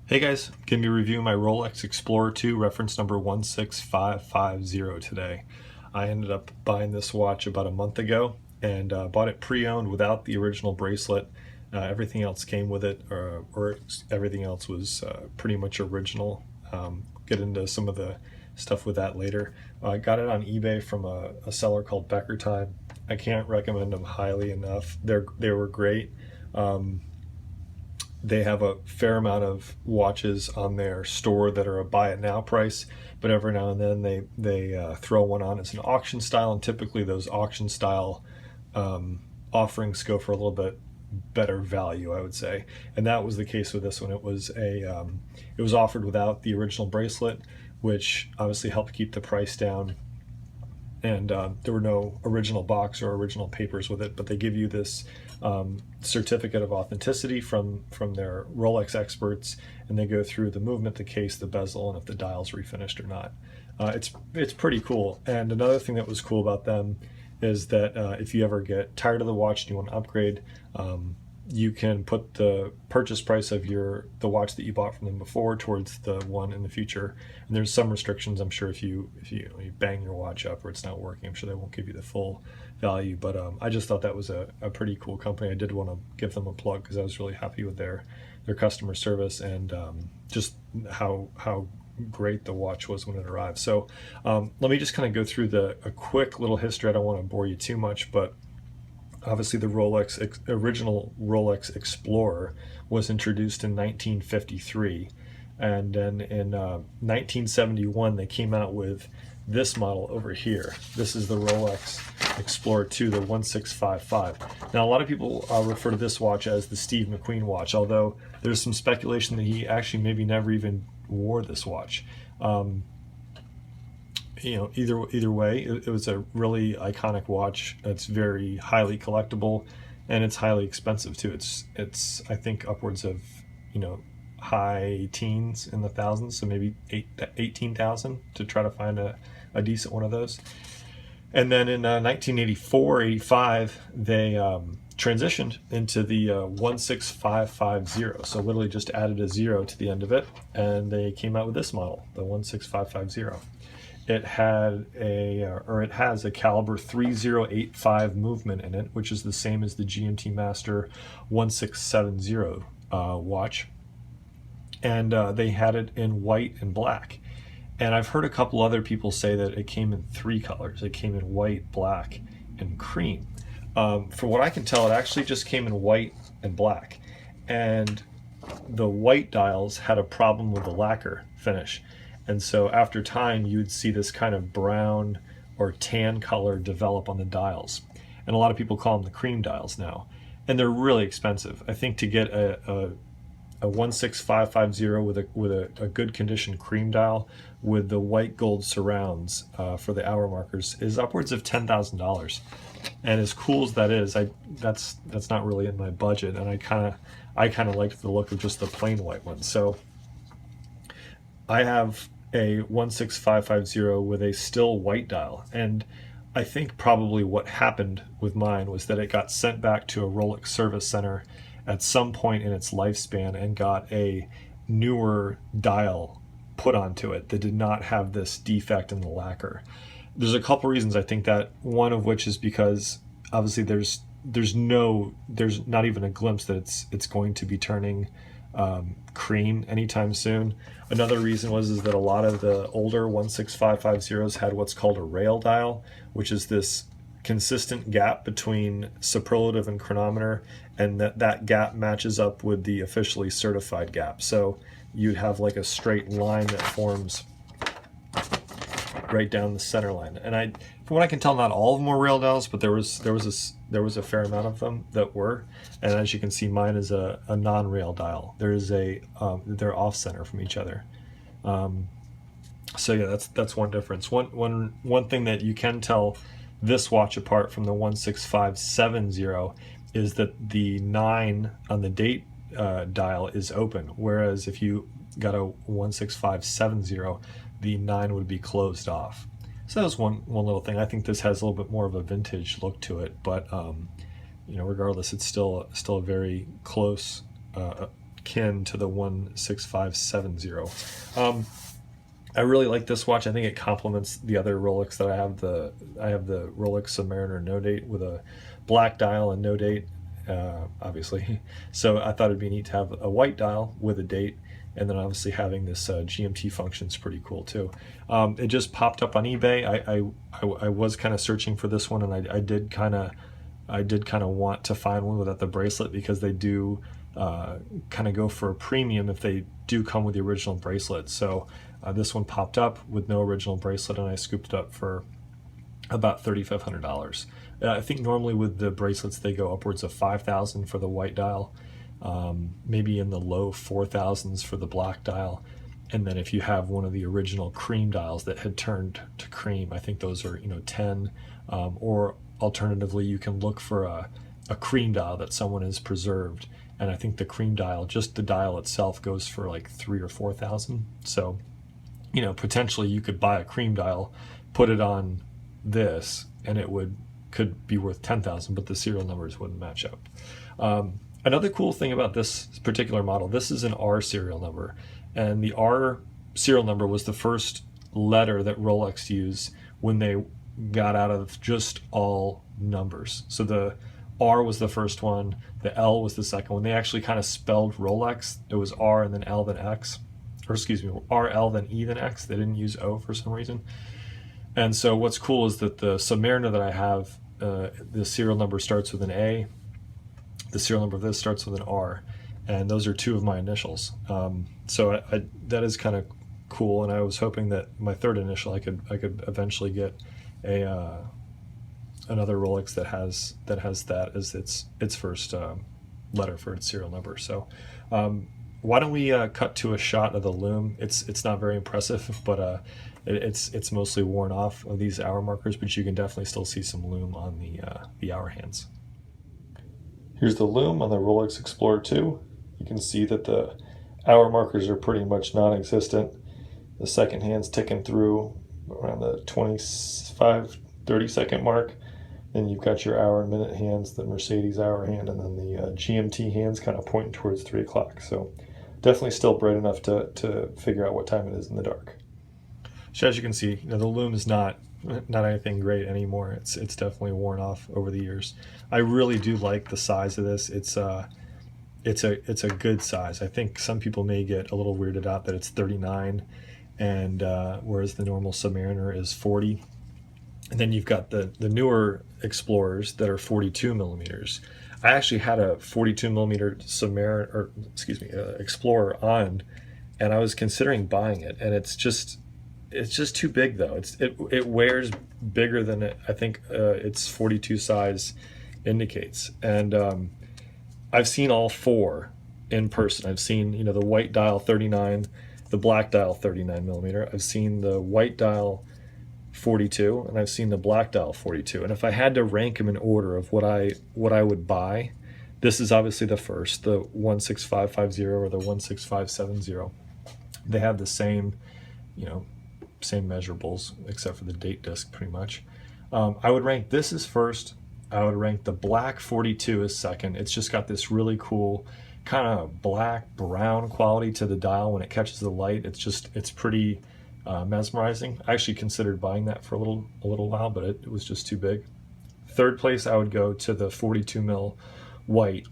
Hey guys, gonna be reviewing my Rolex Explorer 2 reference number 16550 today. I ended up buying this watch about a month ago and bought it pre-owned without the original bracelet. Everything else came with it, or everything else was pretty much original. Get into some of the stuff with that later. I got it on eBay from a seller called Becker Time. I can't recommend them highly enough. They were great. They have a fair amount of watches on their store that are a buy it now price, but every now and then they throw one on as an auction style, and typically those auction style offerings go for a little bit better value, I would say. And that was the case with this one. It was offered without the original bracelet, which obviously helped keep the price down. And there were no original box or original papers with it, but they give you this certificate of authenticity from their Rolex experts, and they go through the movement, the case, the bezel, and if the dial's refinished or not. It's pretty cool. And another thing that was cool about them is that if you ever get tired of the watch and you want to upgrade, you can put the purchase price of the watch that you bought from them before towards the one in the future. And there's some restrictions. I'm sure if you bang your watch up or it's not working, I'm sure they won't give you the full value. But I just thought that was a pretty cool company. I did want to give them a plug because I was really happy with their customer service and just how great the watch was when it arrived. So let me just kind of go through a quick little history. I don't want to bore you too much, but obviously the original Rolex Explorer was introduced in 1953, and then in 1971 they came out with this model over here. This is the Rolex Explorer 2, the 1655. Now a lot of people refer to this watch as the Steve McQueen watch, although there's some speculation that he actually maybe never even wore this watch. Either way, it was a really iconic watch. It's very highly collectible, and it's highly expensive too. It's I think upwards of high teens in the thousands, so maybe 18,000 to try to find a decent one of those. And then in 1984-85, they transitioned into the 16550. So literally just added a 0 to the end of it, and they came out with this model, the 16550. It has a caliber 3085 movement in it, which is the same as the GMT Master 1670 watch. And they had it in white and black. And I've heard a couple other people say that it came in 3 colors. It came in white, black, and cream. From what I can tell, it actually just came in white and black. And the white dials had a problem with the lacquer finish. And so after time, you'd see this kind of brown or tan color develop on the dials. And a lot of people call them the cream dials now. And they're really expensive. I think to get a 16550 with a good condition cream dial with the white gold surrounds for the hour markers is upwards of $10,000. And as cool as that is, that's not really in my budget. And I kind of like the look of just the plain white one. So I have a 16550 with a still white dial, and I think probably what happened with mine was that it got sent back to a Rolex service center at some point in its lifespan and got a newer dial put onto it that did not have this defect in the lacquer. There's a couple reasons I think that, one of which is because obviously there's not even a glimpse that it's going to be turning cream anytime soon. Another reason is that a lot of the older 16550s had what's called a rail dial, which is this consistent gap between superlative and chronometer, and that gap matches up with the officially certified gap. So you'd have like a straight line that forms right down the center line. And from what I can tell, not all of them were rail dials, but there was a fair amount of them that were. And as you can see, mine is a non-rail dial. They're off center from each other. So yeah, that's one difference. One thing that you can tell this watch apart from the 16570 is that the 9 on the date dial is open, whereas if you got a 16570, the 9 would be closed off. So that was one little thing. I think this has a little bit more of a vintage look to it, but regardless, it's still a very close kin to the 16570. I really like this watch. I think it complements the other Rolex that I have. I have the Rolex Submariner no date with a black dial and no date, obviously. So I thought it'd be neat to have a white dial with a date, and then obviously having this GMT function is pretty cool too. It just popped up on eBay. I was kind of searching for this one, and I did kind of want to find one without the bracelet, because they do kind of go for a premium if they do come with the original bracelet. So this one popped up with no original bracelet, and I scooped it up for about $3,500. I think normally with the bracelets they go upwards of $5,000 for the white dial, maybe in the low 4,000s for the black dial, and then if you have one of the original cream dials that had turned to cream, I think those are 10, or alternatively you can look for a cream dial that someone has preserved, and I think the cream dial, just the dial itself, goes for like 3,000 or 4,000. So potentially you could buy a cream dial, put it on this, and it could be worth 10,000, but the serial numbers wouldn't match up. Another cool thing about this particular model, this is an R serial number, and the R serial number was the first letter that Rolex used when they got out of just all numbers. So the R was the first one, the L was the second one. They actually kind of spelled Rolex. It was R and then L then X, or excuse me, R, L, then E, then X. They didn't use O for some reason. And so what's cool is that the Submariner that I have, the serial number starts with an A. The serial number of this starts with an R, and those are two of my initials. So that is kind of cool, and I was hoping that my third initial I could eventually get another Rolex that has that as its first letter for its serial number. So why don't we cut to a shot of the lume? It's not very impressive, but it's mostly worn off of these hour markers, but you can definitely still see some lume on the hour hands. Here's the lume on the Rolex Explorer 2. You can see that the hour markers are pretty much non-existent. The second hand's ticking through around the 25-30 second mark. Then you've got your hour and minute hands, the Mercedes hour hand, and then the GMT hands kind of pointing towards 3 o'clock. So definitely still bright enough to figure out what time it is in the dark. So as you can see, the lume is not anything great anymore. It's definitely worn off over the years. I really do like the size of this. It's a good size. I think some people may get a little weirded out that it's 39, and whereas the normal Submariner is 40. And then you've got the newer Explorers that are 42 millimeters. I actually had a 42 millimeter Submariner, or excuse me, Explorer on, and I was considering buying it, and it's just too big though. It wears bigger than I think its 42 size indicates. And I've seen all four in person. I've seen the white dial 39, the black dial 39 millimeter. I've seen the white dial 42, and I've seen the black dial 42. And if I had to rank them in order of what I would buy, this is obviously the first, the 16550 or the 16570. They have the same, same measurables except for the date disc pretty much. I would rank this as first. I would rank the black 42 as second. It's just got this really cool kind of black brown quality to the dial when it catches the light. It's pretty mesmerizing. I actually considered buying that for a little while, but it was just too big. Third place, I would go to the 42 mil white,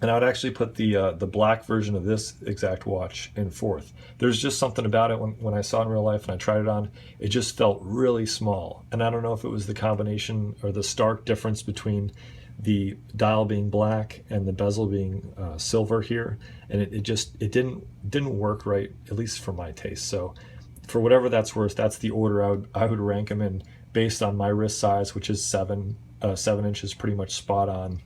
and I would actually put the black version of this exact watch in fourth. There's just something about it when I saw it in real life and I tried it on, it just felt really small. And I don't know if it was the combination or the stark difference between the dial being black and the bezel being silver here, and it didn't work right, at least for my taste. So for whatever that's worth, that's the order I would rank them in based on my wrist size, which is 7 inches, pretty much spot on.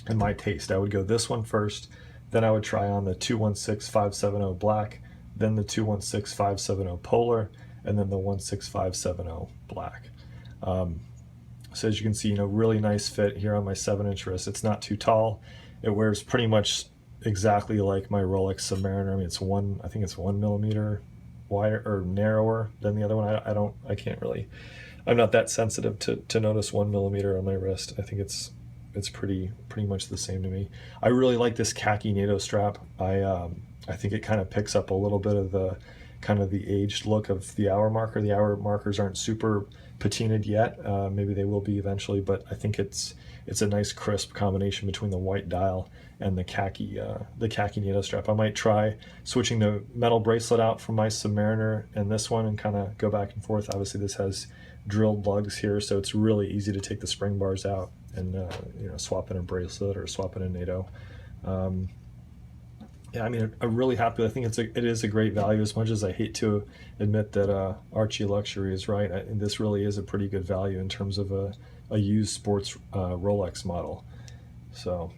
In my taste, I would go this one first, then I would try on the 216570 black, then the 216570 polar, and then the 16570 black. So as you can see, really nice fit here on my 7-inch wrist. It's not too tall. It wears pretty much exactly like my Rolex Submariner. I mean, I think it's 1 millimeter wider or narrower than the other one. I'm not that sensitive to notice 1 millimeter on my wrist. I think it's it's pretty much the same to me. I really like this khaki NATO strap. I think it kind of picks up a little bit of the kind of the aged look of the hour marker. The hour markers aren't super patinaed yet. Maybe they will be eventually, but I think it's a nice crisp combination between the white dial and the khaki NATO strap. I might try switching the metal bracelet out from my Submariner and this one and kind of go back and forth. Obviously this has drilled lugs here, so it's really easy to take the spring bars out and swap in a bracelet or swap in a NATO. Yeah, I mean, I'm really happy. I think it is a great value. As much as I hate to admit that Archie Luxury is right, this really is a pretty good value in terms of a used sports Rolex model. So,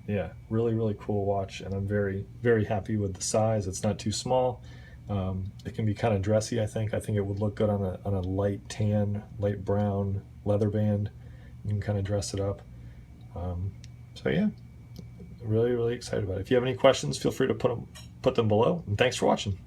yeah, really cool watch, and I'm very happy with the size. It's not too small. It can be kind of dressy. I think it would look good on a light tan, light brown leather band. You can kind of dress it up. So yeah. Really excited about it. If you have any questions, feel free to put them below. And thanks for watching.